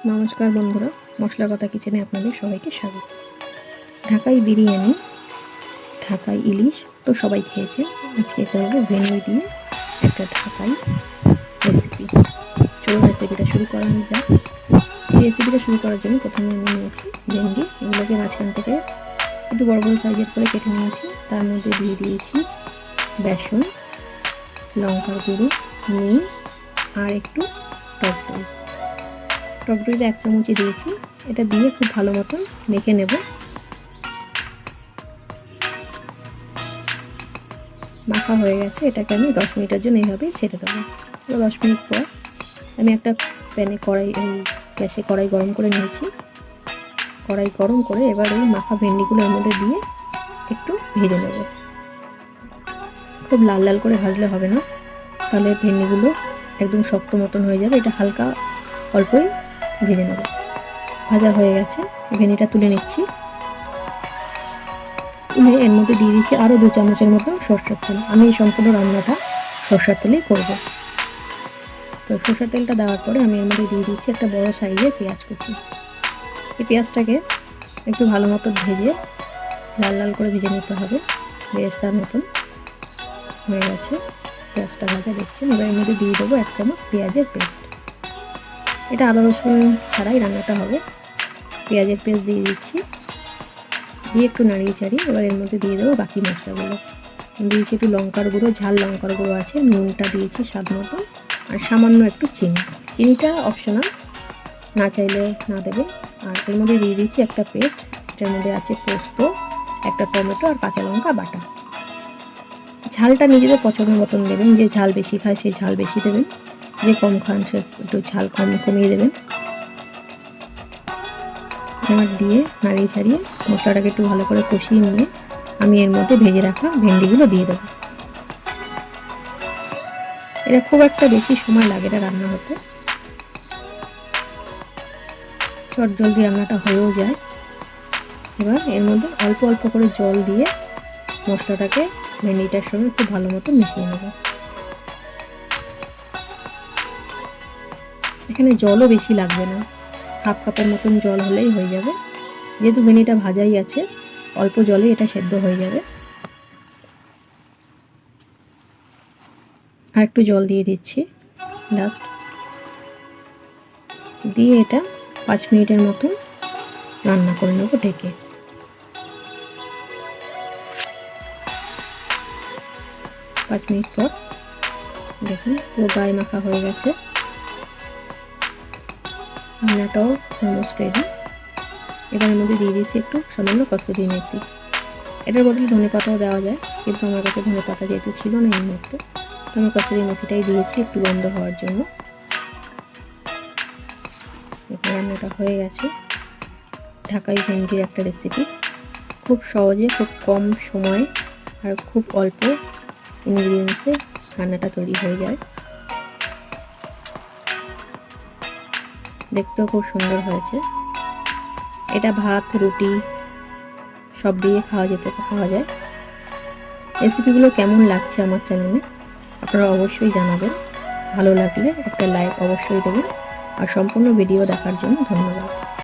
নমস্কার বন্ধুরা, মশলা কথা কিচেনে আপনাদের সবাইকে স্বাগত। ঢাকাই বিরিয়ানি, ঢাকাই ইলিশ তো সবাই খেয়েছেন। আজকে করবো ভেন্ডি দিয়ে একটা ঢাকাই রেসিপি। চলুন রেসিপিটা শুরু করা যাক। এই রেসিপিটা শুরু করার জন্য প্রথমে আমি নিয়েছি ভেন্ডি। এগুলোকে মাঝখান থেকে একটু বড় বড় সাইজের করে কেটে নিয়েছি। তার মধ্যে দিয়ে দিয়েছি বেসন, লঙ্কার গুঁড়ো, নুন আর একটু টক দই। টক দইটা 1 চামচই দিয়েছি। এটা দিয়ে খুব ভালো মতন মেখে নেব। মাখা হয়ে গেছে, এটাকে আমি 10 মিনিটের জন্য এইভাবেই ছেড়ে দেবো। 10 মিনিট পর আমি একটা প্যানে গ্যাসে কড়াই গরম করে নিয়েছি। কড়াই গরম করে এবার এই মাখা ভেন্ডিগুলো এর মধ্যে দিয়ে একটু ভেজে নেব। খুব লাল লাল করে ভাজলে হবে না, তাহলে ভেন্ডিগুলো একদম শক্ত মতন হয়ে যাবে। এটা হালকা অল্পই ভেজে নেব। ভাজা হয়ে গেছে, ভেন্ডিটা তুলে নিচ্ছি। তুলে এর মধ্যে দিয়ে দিচ্ছি আরও 2 চামচের মতো সরষের তেল। আমি এই সম্পূর্ণ রান্নাটা সরষের তেলেই করব। তো সরষের তেলটা দেওয়ার পরে আমি এর মধ্যে দিয়ে দিচ্ছি একটা বড় সাইজের পেঁয়াজ কুচি। এই পেঁয়াজটাকে একটু ভালো মতো ভেজে লাল লাল করে ভেজে নিতে হবে। বেরেস্তার মতন হয়ে গেছে পেঁয়াজটা ভাজা, দেখছেন। এবার এর মধ্যে দিয়ে দেবো 1 চামচ পেঁয়াজের পেস্ট। এটা আদা রসুন ছাড়াই রান্নাটা হবে। পেঁয়াজের পেস্ট দিয়ে দিচ্ছি, দিয়ে একটু নাড়িয়ে চাড়িয়ে এবার এর মধ্যে দিয়ে দেবো বাকি মশলাগুলো। দিয়েছি একটু লঙ্কার গুঁড়ো, ঝাল লঙ্কার গুঁড়ো আছে, নুনটা দিয়েছি স্বাদ মতো, আর সামান্য একটু চিনি। চিনিটা অপশনাল, না চাইলে না দেবে। আর এর মধ্যে দিয়ে দিচ্ছি একটা পেস্ট, এটার মধ্যে আছে পোস্ত, একটা টমেটো আর কাঁচা লঙ্কা বাটা। ঝালটা নিজেদের পছন্দ মতন দেবেন। যে ঝাল বেশি খায় সে ঝাল বেশি দেবেন, যে কম খান সে একটু ঝাল কমিয়ে দেবেন। এবার দিয়ে নাড়িয়ে ছাড়িয়ে মশলাটাকে একটু ভালো করে কষিয়ে নিয়ে আমি এর মধ্যে ভেজে রাখা ভেন্ডিগুলো দিয়ে দেবো। এটা খুব একটা বেশি সময় লাগে না রান্না হতে, চট জলদি রান্নাটা হয়েও যায়। এবার এর মধ্যে অল্প অল্প করে জল দিয়ে মশলাটাকে ভেন্ডিটার সঙ্গে খুব ভালো মতো মিশিয়ে নেব। এখানে জলও বেশি লাগবে না, 1/2 কাপের মতন জল হলেই হয়ে যাবে। যেহেতু ভেন্ডিটা ভাজাই আছে, অল্প জলে এটা সেদ্ধ হয়ে যাবে। আর একটু জল দিয়ে দিচ্ছি লাস্ট, দিয়ে এটা 5 মিনিটের মতন রান্না করে নেব ঢেকে। 5 মিনিট পর দেখুন পুরো গায়ে মাখা হয়ে গেছে, রান্নাটাও অলমোস্ট রেডি। এবার এর মধ্যে দিয়ে দিচ্ছি একটু সামান্য কসুরি মেথি। এটার বদলে ধনেপাতাও দেওয়া যায়, কিন্তু আমার কাছে ধনেপাতা যেহেতু ছিল না এই মুহূর্তে, তো আমি কসুরি মেথিটাই দিয়েছি একটু গন্ধ হওয়ার জন্য। রান্নাটা হয়ে গেছে। ঢাকাই ভেন্ডির একটা রেসিপি, খুব সহজে, খুব কম সময় আর খুব অল্প ইনগ্রিডিয়েন্টসে রান্নাটা তৈরি হয়ে যায়। দেখতেও খুব সুন্দর হয়েছে। এটা ভাত, রুটি সব দিয়ে খাওয়া যায়। রেসিপিগুলো কেমন লাগছে আমার চ্যানেলে আপনারা অবশ্যই জানাবেন। ভালো লাগলে একটা লাইক অবশ্যই দেবেন। আর সম্পূর্ণ ভিডিও দেখার জন্য ধন্যবাদ।